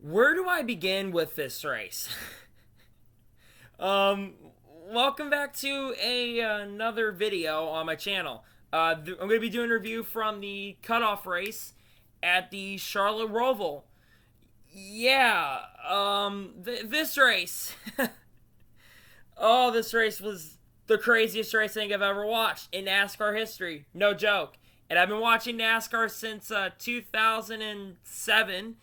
Where do I begin with this race? Welcome back to another video on my channel. I'm going to be doing a review from the cutoff race at the Charlotte Roval. Yeah, this race. Oh, this race was the craziest race I think I've ever watched in NASCAR history. No joke. And I've been watching NASCAR since 2007.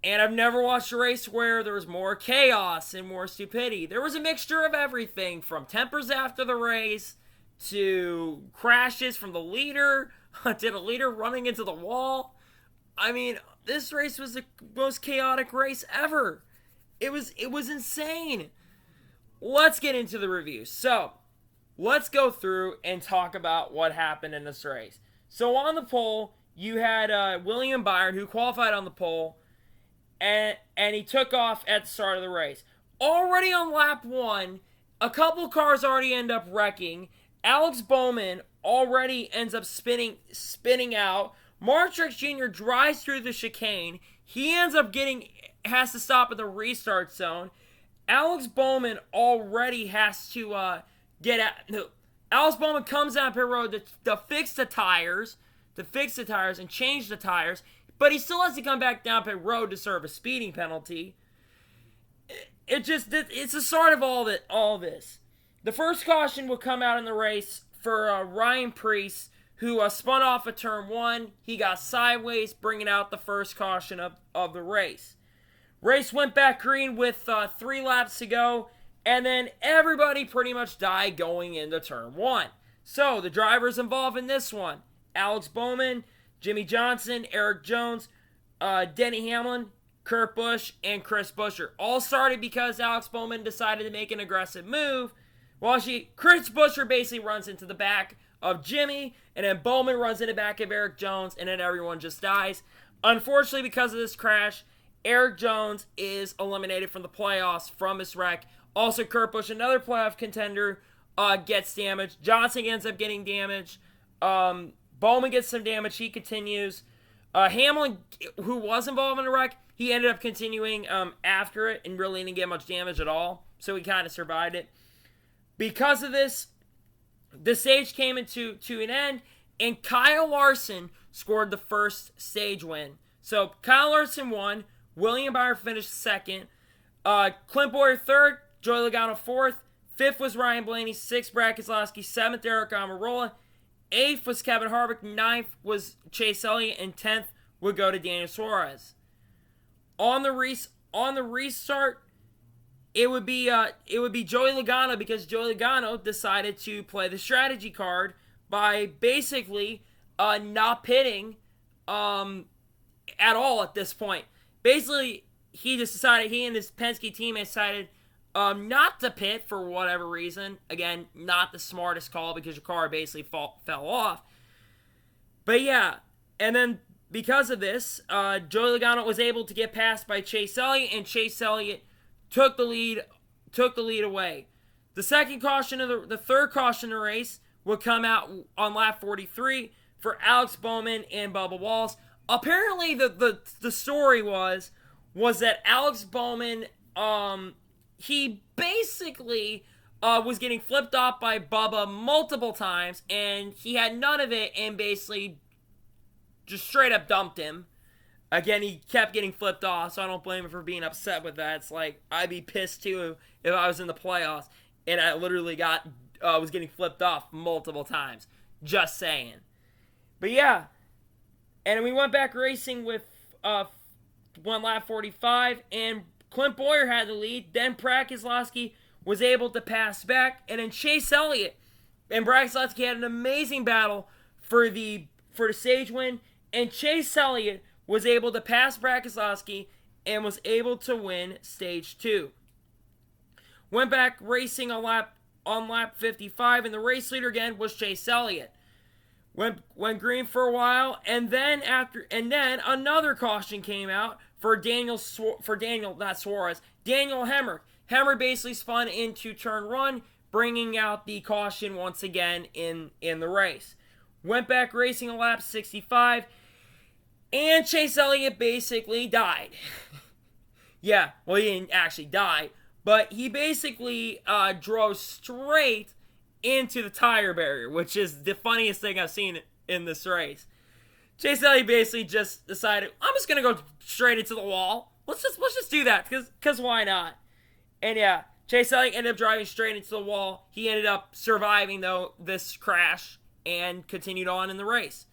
And I've never watched a race where there was more chaos and more stupidity. There was a mixture of everything from tempers after the race to crashes from the leader to the leader running into the wall. I mean, this race was the most chaotic race ever. It was insane. Let's get into the review. So, let's go through and talk about what happened in this race. So, on the pole, you had William Byron, who qualified on the pole. And he took off at the start of the race. Already on lap 1, a couple cars already end up wrecking. Alex Bowman already ends up spinning out. Mark Truex Jr. drives through the chicane. He ends up has to stop at the restart zone. Alex Bowman already has to get out. No, Alex Bowman comes down pit road to fix the tires, and change the tires. But he still has to come back down pit road to serve a speeding penalty. It's the start of all this. The first caution will come out in the race for Ryan Preece, who spun off of turn 1. He got sideways, bringing out the first caution of the race. Race went back green with 3 laps to go, and then everybody pretty much died going into turn 1. So, the drivers involved in this one: Alex Bowman, Jimmy Johnson, Eric Jones, Denny Hamlin, Kurt Busch, and Chris Buescher. All started because Alex Bowman decided to make an aggressive move. Chris Buescher basically runs into the back of Jimmy, and then Bowman runs into the back of Eric Jones, and then everyone just dies. Unfortunately, because of this crash, Eric Jones is eliminated from the playoffs from this wreck. Also, Kurt Busch, another playoff contender, gets damaged. Johnson ends up getting damaged. Bowman gets some damage. He continues. Hamlin, who was involved in the wreck, he ended up continuing after it and really didn't get much damage at all. So he kind of survived it. Because of this, the stage came to an end, and Kyle Larson scored the first stage win. So Kyle Larson won. William Byron finished second. Clint Bowyer third. Joey Logano fourth. Fifth was Ryan Blaney. Sixth, Brad Keselowski. Seventh, Eric Almirola. 8th was Kevin Harvick, 9th was Chase Elliott, and 10th would go to Daniel Suarez. On the restart, it would be Joey Logano, because Joey Logano decided to play the strategy card by basically not pitting at all at this point. Basically, he and his Penske team decided not to pit for whatever reason. Again, not the smartest call because your car basically fell off. But yeah, and then because of this, Joey Logano was able to get passed by Chase Elliott, and Chase Elliott took the lead away. The third caution in the race would come out on lap 43 for Alex Bowman and Bubba Wallace. Apparently, the story was that Alex Bowman, he basically was getting flipped off by Bubba multiple times, and he had none of it and basically just straight up dumped him. Again, he kept getting flipped off, so I don't blame him for being upset with that. It's like, I'd be pissed too if I was in the playoffs and I literally was getting flipped off multiple times. Just saying. But yeah, and we went back racing with one lap 45, and Clint Bowyer had the lead. Then Brad Keselowski was able to pass back, and then Chase Elliott and Brad Keselowski had an amazing battle for the stage win, and Chase Elliott was able to pass Brad Keselowski and was able to win stage 2. Went back racing on lap 55, and the race leader again was Chase Elliott. Went green for a while, and then another caution came out for Daniel Hemrick. Hemrick basically spun into turn 1, bringing out the caution once again in the race. Went back racing on lap 65, and Chase Elliott basically died. Yeah, well, he didn't actually die, but he basically drove straight into the tire barrier, which is the funniest thing I've seen in this race. Chase Elliott basically just decided, I'm just gonna go straight into the wall. Let's just do that, cause why not? And yeah, Chase Elliott ended up driving straight into the wall. He ended up surviving though this crash and continued on in the race.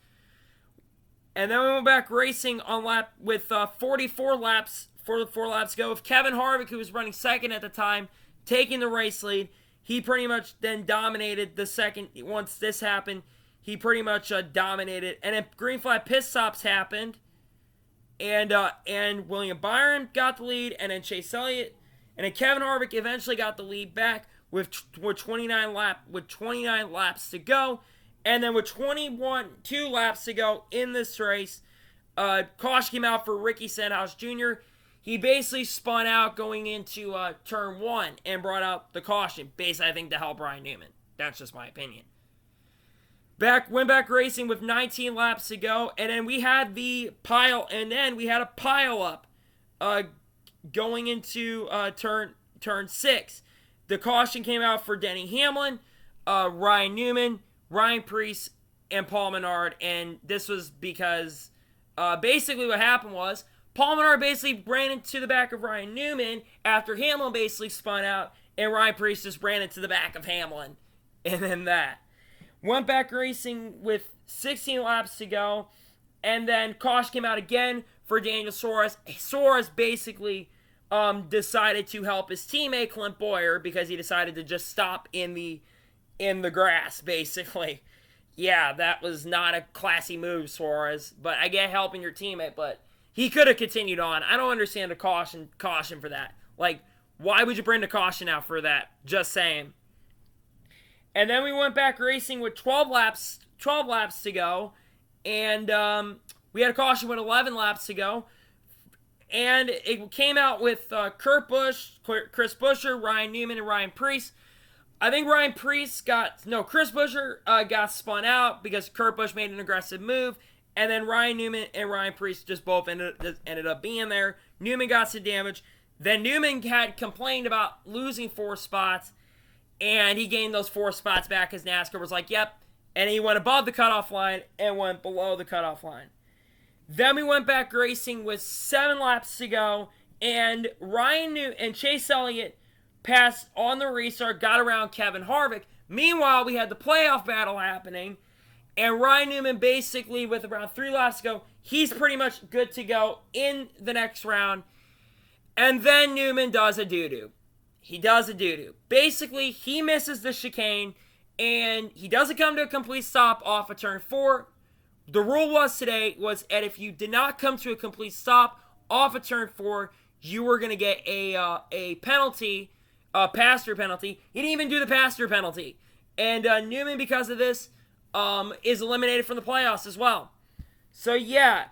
And then we went back racing on lap with 44 laps to go with Kevin Harvick, who was running second at the time, taking the race lead. He pretty much then dominated the second. Once this happened, he pretty much dominated. And then green flag pit stops happened, and William Byron got the lead, and then Chase Elliott, and then Kevin Harvick eventually got the lead back with 29 laps to go. And then with 2 laps to go in this race, caution came out for Ricky Stenhouse Jr. He basically spun out going into turn 1 and brought out the caution, basically I think to help Ryan Newman. That's just my opinion. Went back racing with 19 laps to go, and then we had a pile up going into turn 6. The caution came out for Denny Hamlin, Ryan Newman, Ryan Preece, and Paul Menard, and this was because basically what happened was Paul Menard basically ran into the back of Ryan Newman after Hamlin basically spun out, and Ryan Preece just ran into the back of Hamlin, and then that. Went back racing with 16 laps to go, and then caution came out again for Daniel Suarez. Suarez basically decided to help his teammate Clint Bowyer because he decided to just stop in the grass, basically. Yeah, that was not a classy move, Suarez, but I get helping your teammate, but he could have continued on. I don't understand the caution for that. Like, why would you bring the caution out for that? Just saying. And then we went back racing with 12 laps to go, and we had a caution with 11 laps to go, and it came out with Kurt Busch, Chris Buescher, Ryan Newman, and Ryan Preece. I think Chris Buescher got spun out because Kurt Busch made an aggressive move, and then Ryan Newman and Ryan Preece just both ended up being there. Newman got some damage. Then Newman had complained about losing 4 spots, and he gained those 4 spots back because NASCAR was like, yep. And he went above the cutoff line and went below the cutoff line. Then we went back racing with 7 laps to go, and Ryan Newman and Chase Elliott passed on the restart, got around Kevin Harvick. Meanwhile, we had the playoff battle happening, and Ryan Newman basically, with around 3 laps to go, he's pretty much good to go in the next round. And then Newman does a doo-doo. Basically, he misses the chicane, and he doesn't come to a complete stop off of turn 4. The rule was today was that if you did not come to a complete stop off of turn 4, you were going to get a penalty, a pass-through penalty. He didn't even do the pass-through penalty. And Newman, because of this, is eliminated from the playoffs as well. So, yeah,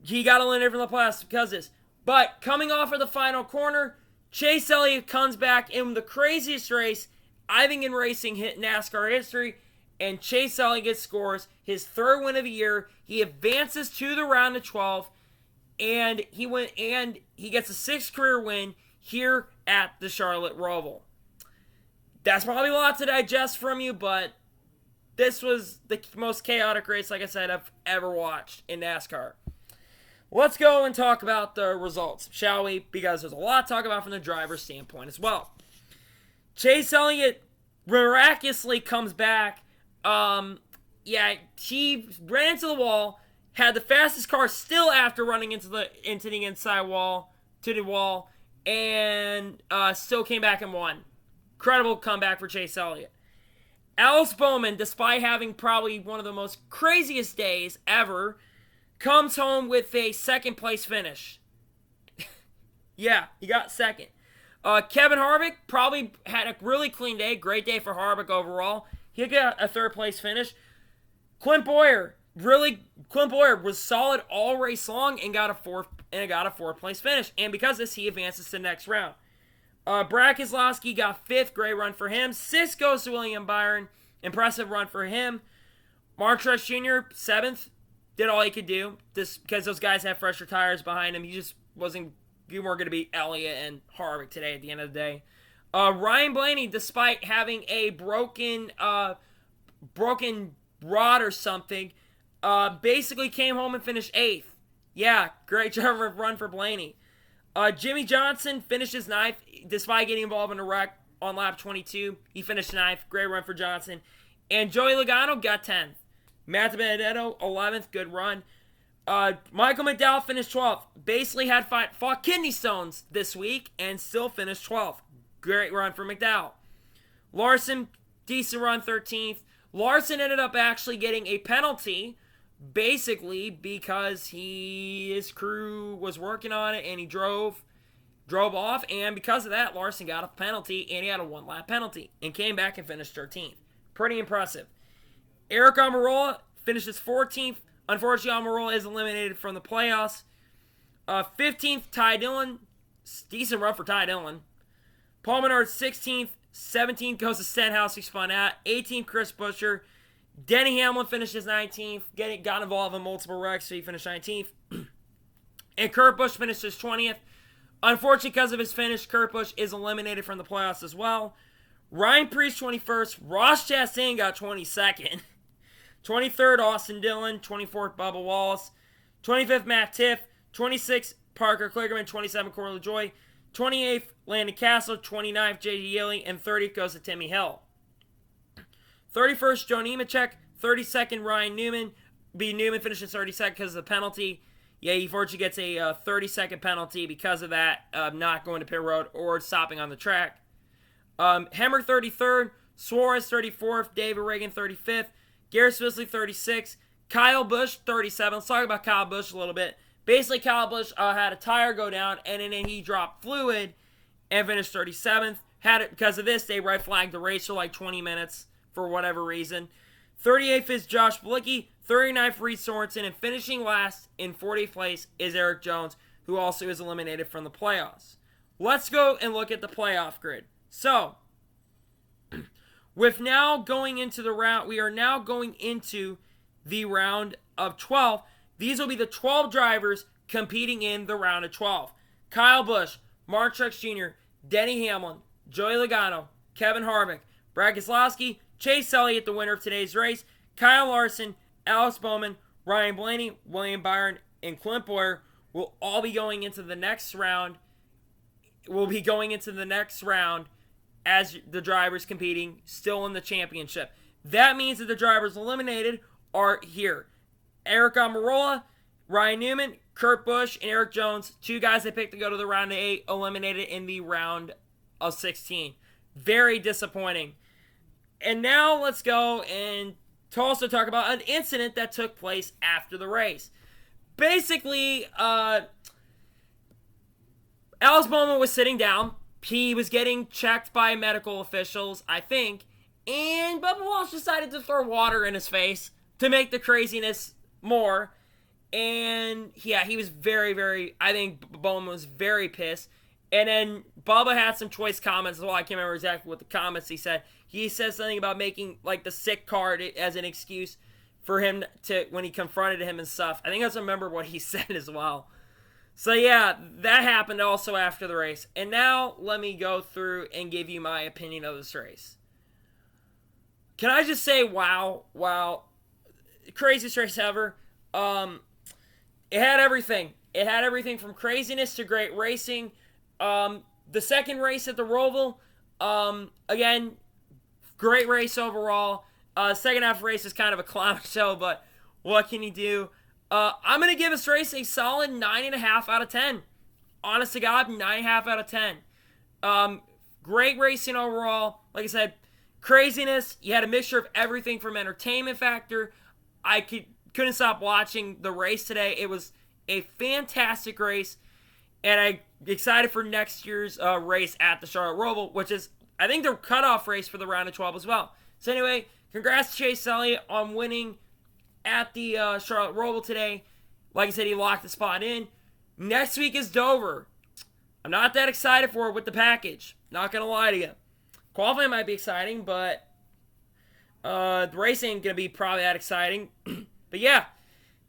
he got eliminated from the playoffs because of this. But coming off of the final corner, Chase Elliott comes back in the craziest race, I think, in racing NASCAR history, and Chase Elliott scores his 3rd win of the year. He advances to the round of 12, and he gets a 6th career win here at the Charlotte Roval. That's probably a lot to digest from you, but this was the most chaotic race, like I said, I've ever watched in NASCAR. Let's go and talk about the results, shall we? Because there's a lot to talk about from the driver's standpoint as well. Chase Elliott miraculously comes back. He ran into the wall, had the fastest car still after running into the inside wall, to the wall, and still came back and won. Incredible comeback for Chase Elliott. Alex Bowman, despite having probably one of the most craziest days ever, comes home with a 2nd place finish. Yeah, he got 2nd. Kevin Harvick probably had a really clean day. Great day for Harvick overall. He got a 3rd place finish. Clint Bowyer was solid all race long and got a 4th place finish. And because of this, he advances to the next round. Brad Keselowski got 5th. Great run for him. 6th goes to William Byron. Impressive run for him. Mark Truex Jr., 7th. Did all he could do. Just because those guys have fresher tires behind him. He just wasn't we're going to beat Elliott and Harvick today at the end of the day. Ryan Blaney, despite having a broken rod or something, basically came home and finished 8th. Yeah, great job of run for Blaney. Jimmy Johnson finishes 9th despite getting involved in a wreck on lap 22. He finished 9th. Great run for Johnson. And Joey Logano got 10th. Matt Benedetto, 11th. Good run. Michael McDowell finished 12th. Basically had fought kidney stones this week and still finished 12th. Great run for McDowell. Larson, decent run, 13th. Larson ended up actually getting a penalty, basically because his crew was working on it and he drove off, and because of that, Larson got a penalty, and he had a 1-lap penalty, and came back and finished 13th. Pretty impressive. Eric Almirola finishes 14th. Unfortunately, Almirola is eliminated from the playoffs. 15th, Ty Dillon. Decent run for Ty Dillon. Paul Menard, 16th. 17th goes to Stenhouse, who spun out. 18th, Chris Buescher. Denny Hamlin finishes 19th. Got involved in multiple wrecks, so he finished 19th. And Kurt Busch finishes 20th. Unfortunately, because of his finish, Kurt Busch is eliminated from the playoffs as well. Ryan Preece, 21st. Ross Chastain got 22nd. 23rd, Austin Dillon. 24th, Bubba Wallace. 25th, Matt Tiff. 26th, Parker Kligerman. 27th, Corey LaJoie. 28th, Landon Castle. 29th, J.D. Yeley. And 30th goes to Timmy Hill. 31st, Joe Nemechek. 32nd, Ryan Newman. B. Newman finishes 32nd because of the penalty. Yeah, he fortunately gets a 30-second penalty because of that, not going to pit road or stopping on the track. Hemrick, 33rd. Suarez, 34th. David Reagan, 35th. Garrett Swisley, 36th. Kyle Busch, 37th. Let's talk about Kyle Busch a little bit. Basically, Kyle Busch had a tire go down, and then he dropped fluid and finished 37th. Had it because of this, they red flagged the race for like 20 minutes for whatever reason. 38th is Josh Bilicki. 39th, Reed Sorensen. And finishing last in 40th place is Eric Jones, who also is eliminated from the playoffs. Let's go and look at the playoff grid. So, with now going into the round, we are now going into the round of 12. These will be the 12 drivers competing in the round of 12. Kyle Busch, Mark Truex Jr., Denny Hamlin, Joey Logano, Kevin Harvick, Brad Keselowski, Chase Elliott, the winner of today's race, Kyle Larson, Alex Bowman, Ryan Blaney, William Byron, and Clint Bowyer will all be going into the next round. As the drivers competing still in the championship. That means that the drivers eliminated are here. Eric Almirola, Ryan Newman, Kurt Busch, and Eric Jones, 2 guys they picked to go to the round of 8, eliminated in the round of 16. Very disappointing. And now let's go and to also talk about an incident that took place after the race. Basically, Alex Bowman was sitting down. He was getting checked by medical officials, I think, and Bubba Wallace decided to throw water in his face to make the craziness more. And yeah, he was I think Bowman was very pissed. And then Bubba had some choice comments as well. I can't remember exactly what the comments he said. He said something about making like the sick card as an excuse for him to, when he confronted him and stuff. I think I just remember what he said as well. So yeah, that happened also after the race. And now let me go through and give you my opinion of this race. Can I just say, wow, craziest race ever. It had everything. It had everything from craziness to great racing. The second race at the Roval, again, great race overall. Second half race is kind of a clown show, but what can you do? I'm going to give this race a solid 9.5 out of 10. Honest to God, 9.5 out of 10. Great racing overall. Like I said, craziness. You had a mixture of everything from entertainment factor. I couldn't stop watching the race today. It was a fantastic race. And I'm excited for next year's race at the Charlotte Roval, which is, I think, the cutoff race for the round of 12 as well. So anyway, congrats to Chase Elliott on winning at the Charlotte Roval today. Like I said, he locked the spot in. Next week is Dover. I'm not that excited for it with the package. Not going to lie to you. Qualifying might be exciting, but the race ain't going to be probably that exciting. But yeah,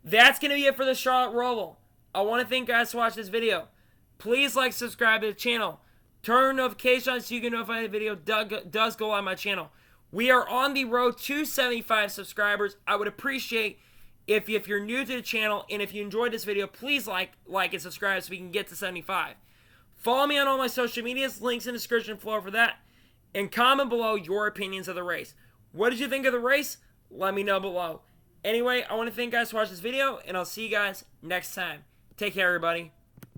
that's going to be it for the Charlotte Roval. I want to thank you guys for watching this video. Please like, subscribe to the channel. Turn notifications on so you get notified the video does go on my channel. We are on the road to 75 subscribers. I would appreciate if you're new to the channel and if you enjoyed this video, please like and subscribe so we can get to 75. Follow me on all my social medias, links in the description below for that. And comment below your opinions of the race. What did you think of the race? Let me know below. Anyway, I want to thank you guys for watching this video, and I'll see you guys next time. Take care, everybody.